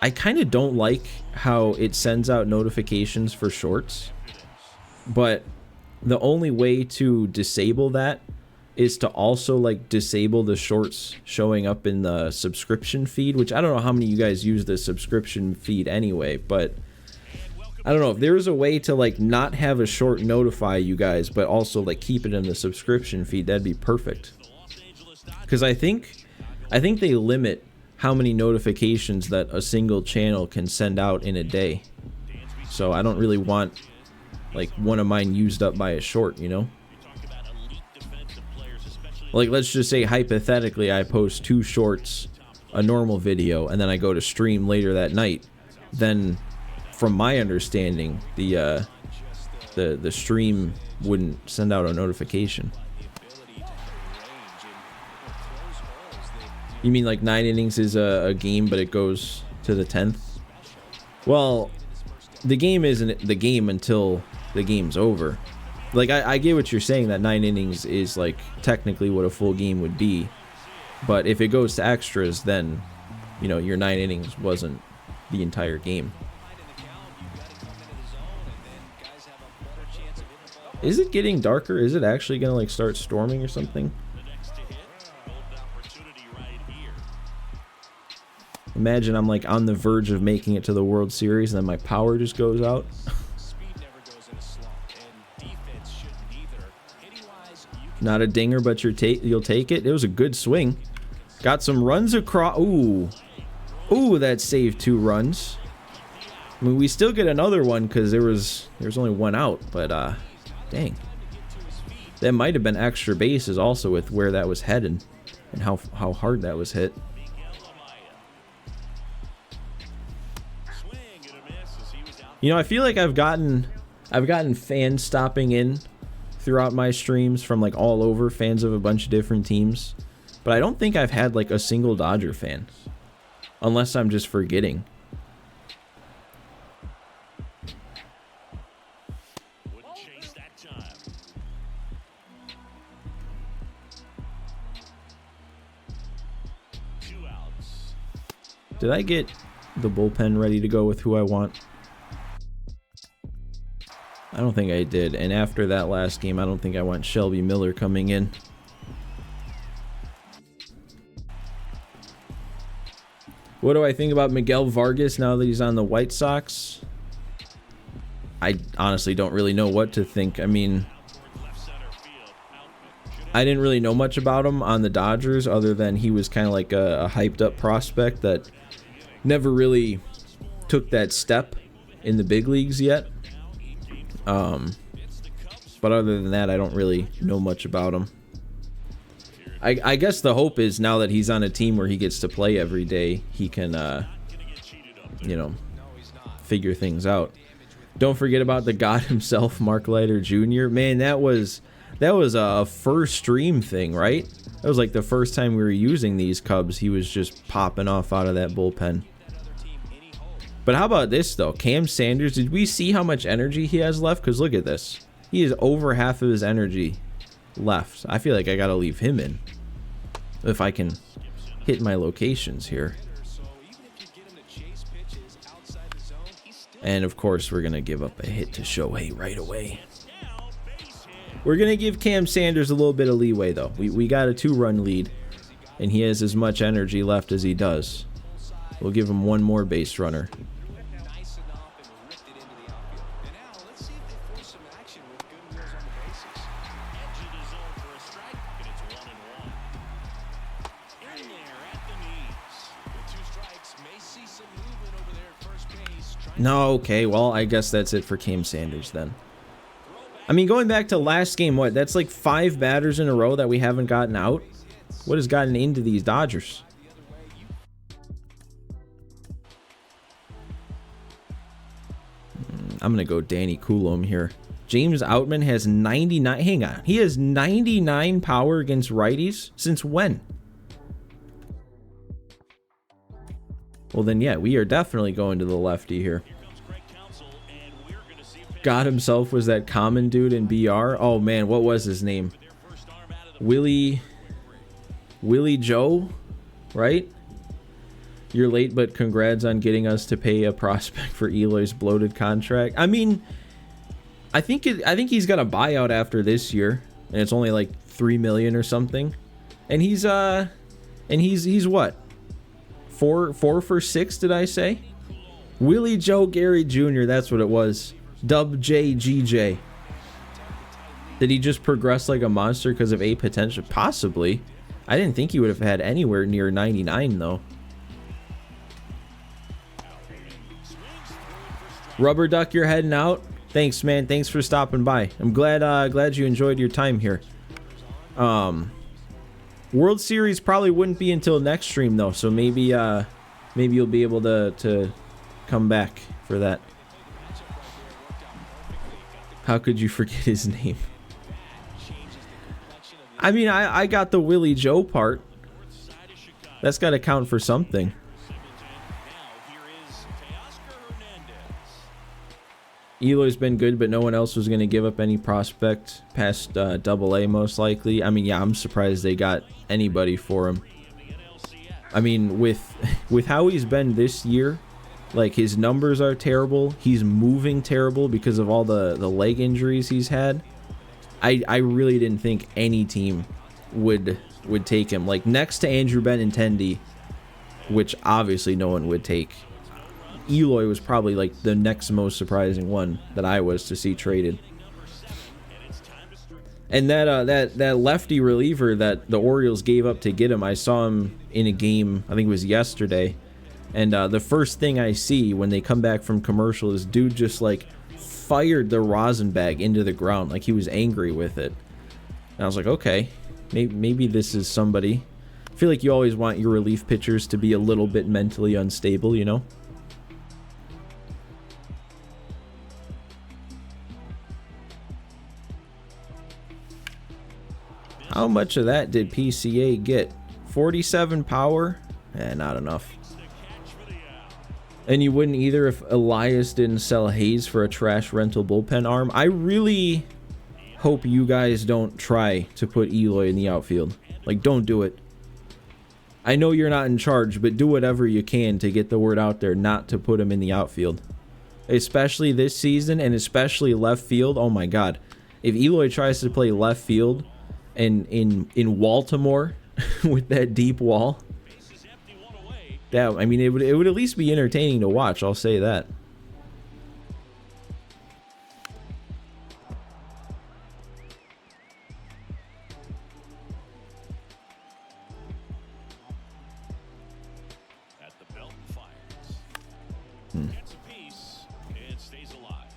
I kind of don't like how it sends out notifications for shorts. But the only way to disable that is to also like disable the shorts showing up in the subscription feed, which I don't know how many of you guys use the subscription feed anyway, but I don't know if there is a way to like not have a short notify you guys but also like keep it in the subscription feed. That'd be perfect, because I think they limit how many notifications that a single channel can send out in a day, so I don't really want like one of mine used up by a short, you know. Like, let's just say, hypothetically, I post 2 shorts, a normal video, and then I go to stream later that night. Then, from my understanding, the stream wouldn't send out a notification. You mean like 9 innings is a game, but it goes to the 10th? Well, the game isn't the game until the game's over. Like, I get what you're saying, that 9 innings is, like, technically what a full game would be. But if it goes to extras, then, you know, your 9 innings wasn't the entire game. Is it getting darker? Is it actually going to, like, start storming or something? Imagine I'm, like, on the verge of making it to the World Series, and then my power just goes out. Not a dinger, but you'll take it. It was a good swing. Got some runs across. Ooh. Ooh, that saved 2 runs. I mean, we still get another one because there was only one out, but dang. That might have been extra bases also with where that was headed and how hard that was hit. You know, I feel like I've gotten fans stopping in throughout my streams from like all over, fans of a bunch of different teams, but I don't think I've had like a single Dodger fan, unless I'm just forgetting. Did I get the bullpen ready to go with who I want? I don't think I did. And after that last game, I don't think I want Shelby Miller coming in. What do I think about Miguel Vargas now that he's on the White Sox? I honestly don't really know what to think. I mean, I didn't really know much about him on the Dodgers other than he was kind of like a hyped up prospect that never really took that step in the big leagues yet. But other than that, I don't really know much about him. I guess the hope is now that he's on a team where he gets to play every day, he can, you know, figure things out. Don't forget about the God himself, Mark Leiter Jr. Man, that was a first stream thing, right? That was like the first time we were using these Cubs. He was just popping off out of that bullpen. But how about this, though? Cam Sanders, did we see how much energy he has left? Because look at this. He has over half of his energy left. I feel like I got to leave him in if I can hit my locations here. And, of course, we're going to give up a hit to Shohei right away. We're going to give Cam Sanders a little bit of leeway, though. We got a 2-run lead, and he has as much energy left as he does. We'll give him one more base runner. No, okay, well, I guess that's it for Cam Sanders then. I mean, going back to last game, what? That's like 5 batters in a row that we haven't gotten out. What has gotten into these Dodgers? I'm going to go Danny Coulomb here. James Outman has 99. Hang on. He has 99 power against righties? Since when? Well, then, yeah, we are definitely going to the lefty here. God himself was that common dude in BR. Oh, man, what was his name? Willie Joe, right? You're late, but congrats on getting us to pay a prospect for Eloy's bloated contract. I mean, I think he's got a buyout after this year, and it's only like $3 million or something. And he's what? 4 for 6, did I say? Willie Joe Gary Jr., that's what it was. Dub JGJ. Did he just progress like a monster because of a potential? Possibly. I didn't think he would have had anywhere near 99 though. Rubber Duck, you're heading out. Thanks, man. Thanks for stopping by. I'm glad you enjoyed your time here. World Series probably wouldn't be until next stream though, so maybe you'll be able to come back for that. How could you forget his name? I mean, I got the Willie Joe part. That's got to count for something. Eloy's been good, but no one else was going to give up any prospect past AA most likely. I mean, yeah, I'm surprised they got anybody for him. I mean, with how he's been this year, like his numbers are terrible. He's moving terrible because of all the leg injuries he's had. I really didn't think any team would take him. Like next to Andrew Benintendi, which obviously no one would take. Eloy was probably like the next most surprising one that I was to see traded. And that lefty reliever that the Orioles gave up to get him, I saw him in a game, I think it was yesterday, And the first thing I see when they come back from commercial is dude just like fired the rosin bag into the ground like he was angry with it. And I was like, okay, maybe this is somebody. I feel like you always want your relief pitchers to be a little bit mentally unstable, you know? How much of that did PCA get? 47 power? Not enough. And you wouldn't either if Elias didn't sell Hayes for a trash rental bullpen arm. I really hope you guys don't try to put Eloy in the outfield. Like, don't do it. I know you're not in charge, but do whatever you can to get the word out there not to put him in the outfield. Especially this season, and especially left field. Oh my god. If Eloy tries to play left field and in Baltimore with that deep wall, that, I mean, it would at least be entertaining to watch, I'll say that. At the belt and fires. Gets a piece and stays alive.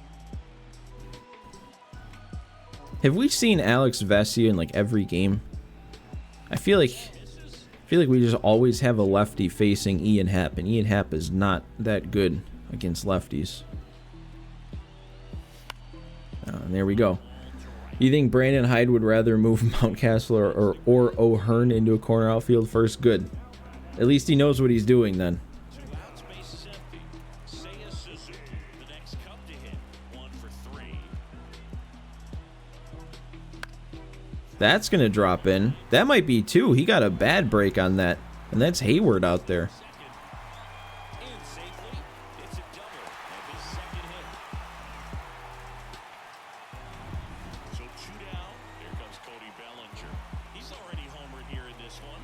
Have we seen Alex Vesia in like every game? I feel like we just always have a lefty facing Ian Happ, and Ian Happ is not that good against lefties. And there we go. You think Brandon Hyde would rather move Mountcastle or O'Hearn into a corner outfield first? Good. At least he knows what he's doing then. Two outs, base is empty. Seiya Suzuki, the next cup to hit. 1 for 3. That's going to drop in. That might be 2. He got a bad break on that. And that's Hayward out there. In safely. It's a double of his second hit. So 2 down. Here comes Cody Bellinger. He's already homered here in this one.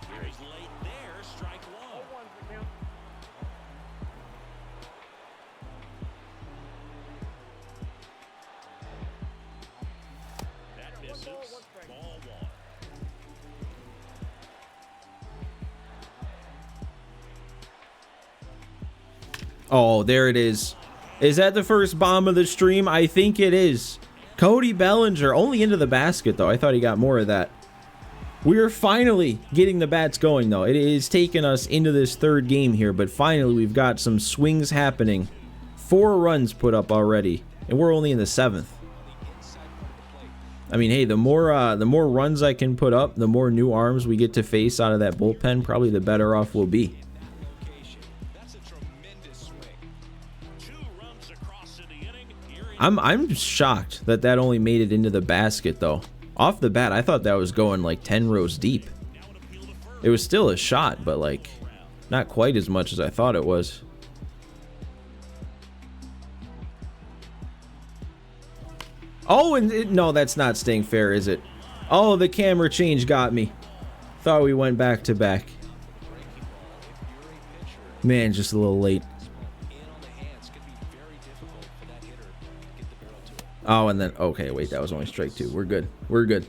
Here he's late there. Strike 1. That misses. Ball 1. Oh, there it is. Is that the first bomb of the stream? I think it is. Cody Bellinger, only into the basket, though. I thought he got more of that. We're finally getting the bats going, though. It is taking us into this third game here, but finally we've got some swings happening. 4 runs put up already, and we're only in the 7th. I mean, hey, the more runs I can put up, the more new arms we get to face out of that bullpen, probably the better off we'll be. That's a tremendous swing. 2 runs across in the inning. Here he I'm shocked that only made it into the basket, though. Off the bat, I thought that was going like 10 rows deep. It was still a shot, but like not quite as much as I thought it was. Oh, and no, that's not staying fair, is it? Oh, the camera change got me. Thought we went back to back. Man, just a little late. Oh, and then, okay, wait, that was only strike 2. We're good. We're good.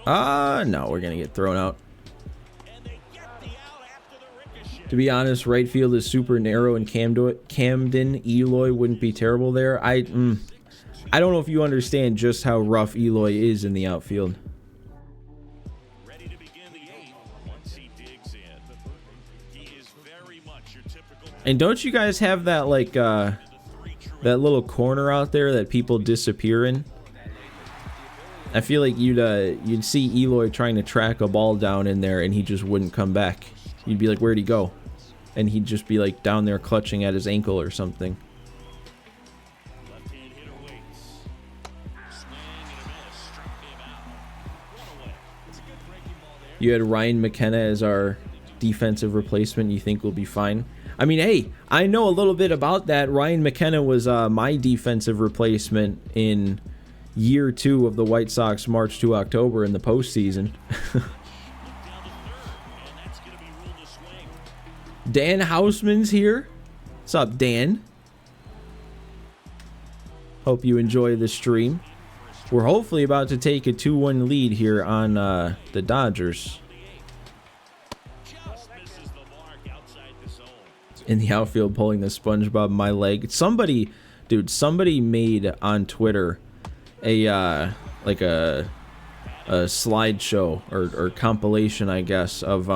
No, we're going to get thrown out. and they get the out after the ricochet. To be honest, right field is super narrow, and Camden Eloy wouldn't be terrible there. I don't know if you understand just how rough Eloy is in the outfield. Ready to begin the 8th once he digs in. He is very much your typical And don't you guys have that, like, that little corner out there that people disappear in? I feel like you'd see Eloy trying to track a ball down in there, and he just wouldn't come back. You'd be like, where'd he go? And he'd just be like down there clutching at his ankle or something. left-hand hitter waits. Swing and a miss. Struck him out. One away. It's a good breaking ball there. You had Ryan McKenna as our defensive replacement. You think we'll be fine? I mean, hey, I know a little bit about that. Ryan McKenna was my defensive replacement in year 2 of the White Sox March to October in the postseason. Down to third, and that's going to be ruled a swing. Dan Hausman's here. What's up, Dan? Hope you enjoy the stream. We're hopefully about to take a 2-1 lead here on the Dodgers. Just misses the mark outside the zone. In the outfield, pulling the SpongeBob my leg. Somebody, dude, somebody made on Twitter a like a slideshow or compilation, I guess, of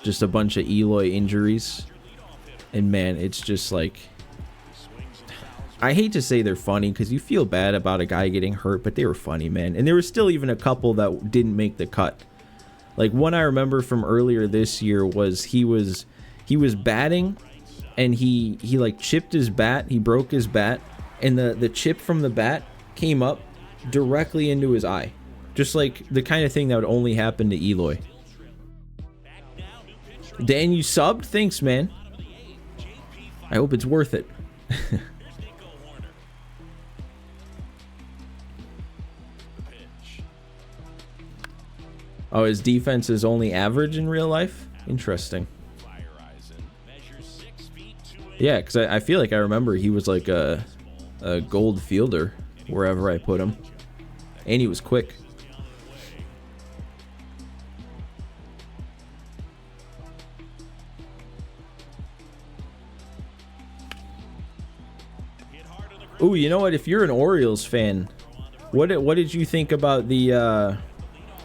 just a bunch of Eloy injuries. And man, it's just like, I hate to say they're funny because you feel bad about a guy getting hurt, but they were funny, man. And there was still even a couple that didn't make the cut. Like one I remember from earlier this year was he was batting and he like chipped his bat, he broke his bat, and the chip from the bat came up directly into his eye. Just like the kind of thing that would only happen to Eloy. Dan, you subbed? Thanks, man. I hope it's worth it. Oh, his defense is only average in real life? Interesting. Yeah, because I feel like I remember he was like a gold fielder wherever I put him. And he was quick. Ooh, you know what? If you're an Orioles fan, what did you think about the...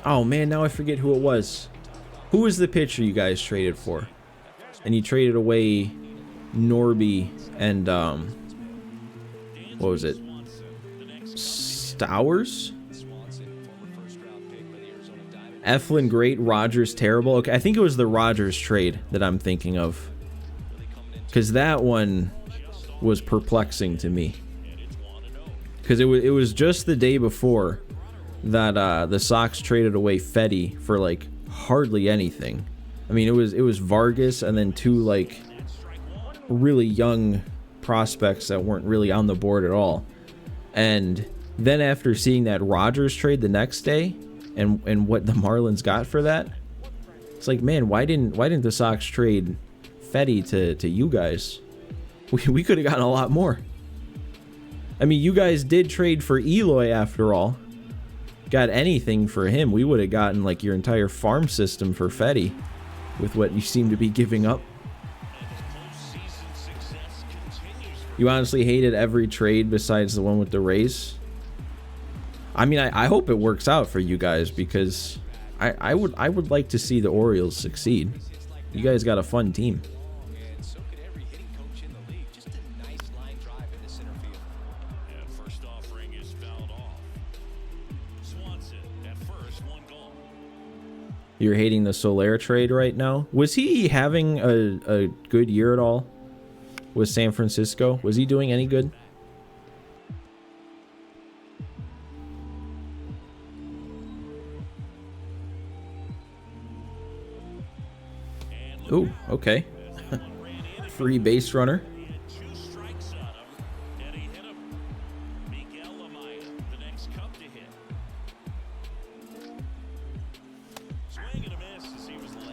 Oh, man, now I forget who it was. Who was the pitcher you guys traded for? And you traded away Norby and, what was it? Stowers? Eflin great, Rogers terrible. Okay, I think it was the Rogers trade that I'm thinking of. Because that one was perplexing to me. Because it was just the day before that the Sox traded away Fetty for like hardly anything. I mean, it was Vargas and then two like really young prospects that weren't really on the board at all. And then after seeing that Rogers trade the next day and what the Marlins got for that, it's like, man, why didn't the Sox trade Fetty to you guys? We could have gotten a lot more. I mean, you guys did trade for Eloy after all. Got anything for him, we would have gotten like your entire farm system for Fetty with what you seem to be giving up. You honestly hated every trade besides the one with the Rays. I mean, I hope it works out for you guys because I would like to see the Orioles succeed. You guys got a fun team. You're hating the Soler trade right now? Was he having a good year at all with San Francisco? Was he doing any good? Ooh, okay. Free base runner.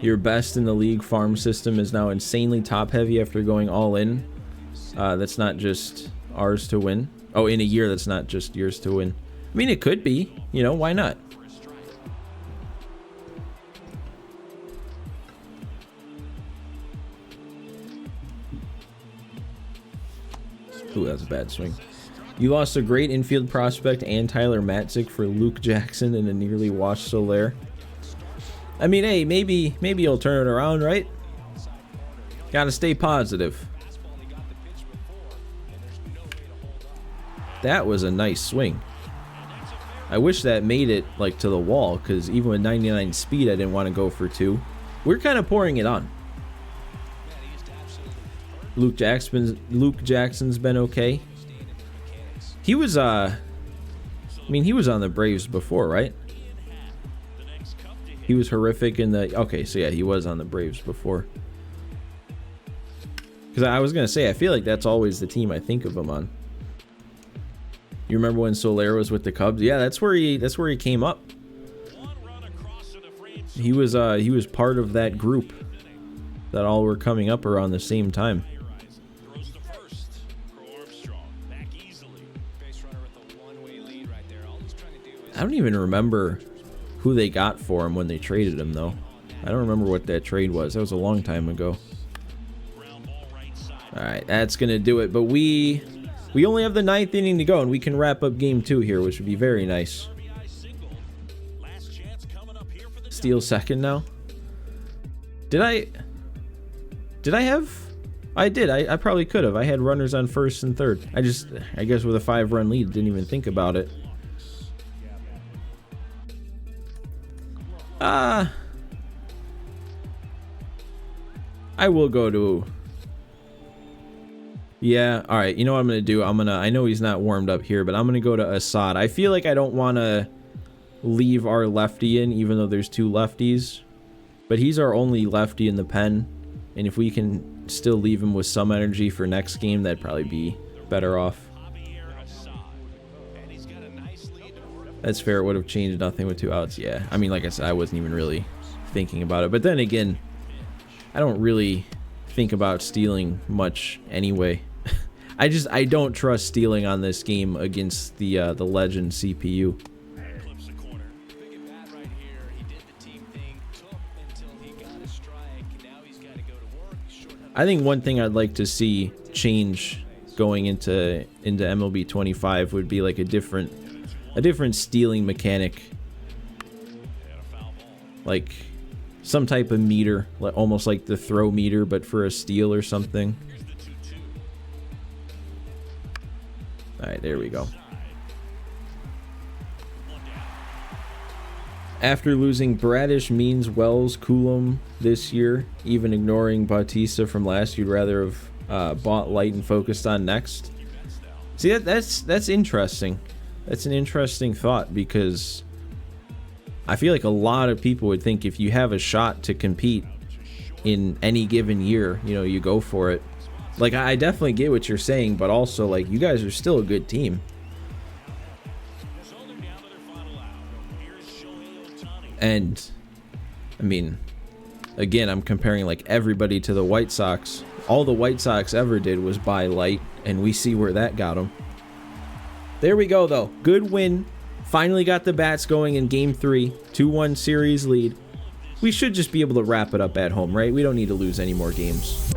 Your best in the league farm system is now insanely top heavy after going all in. That's not just ours to win. Oh, in a year, that's not just yours to win. I mean, it could be. You know, why not? Ooh, that's a bad swing. You lost a great infield prospect and Tyler Matzik for Luke Jackson and a nearly washed Soler. I mean, hey, maybe you'll turn it around, right? Gotta stay positive. That was a nice swing. I wish that made it like to the wall, because even with 99 speed, I didn't want to go for two. We're kind of pouring it on. Luke Jackson's been okay. He was I mean, he was on the Braves before, right? He was horrific in the... Okay, so yeah, he was on the Braves before. Because I was going to say, I feel like that's always the team I think of him on. You remember when Soler was with the Cubs? Yeah, that's where he came up. He was part of that group that all were coming up around the same time. I don't even remember who they got for him when they traded him, though. I don't remember what that trade was. That was a long time ago. All right, that's going to do it. But we only have the 9th inning to go, and we can wrap up game 2 here, which would be very nice. Steal second now. Did I have? I did. I probably could have. I had runners on first and third. I guess with a 5-run lead, didn't even think about it. I will go to... Yeah, all right. You know what I'm going to do? I know he's not warmed up here, but I'm going to go to Assad. I feel like I don't want to leave our lefty in, even though there's 2 lefties. But he's our only lefty in the pen. And if we can still leave him with some energy for next game, that'd probably be better off. That's fair. It would have changed nothing with 2 outs. Yeah. I mean, like I said, I wasn't even really thinking about it. But then again, I don't really think about stealing much anyway. I don't trust stealing on this game against the legend CPU. I think one thing I'd like to see change going into MLB 25 would be like a different stealing mechanic, like some type of meter, almost like the throw meter, but for a steal or something. All right, there we go. After losing Bradish, Means, Wells, Coulomb this year, even ignoring Bautista from last, you'd rather have bought light and focused on next. See, that's interesting. That's an interesting thought, because I feel like a lot of people would think if you have a shot to compete in any given year, you know, you go for it. Like, I definitely get what you're saying, but also, like, you guys are still a good team. And, I mean, again, I'm comparing, like, everybody to the White Sox. All the White Sox ever did was buy light, and we see where that got them. There we go, though. Good win. Finally got the bats going in Game 3. 2-1 series lead. We should just be able to wrap it up at home, right? We don't need to lose any more games.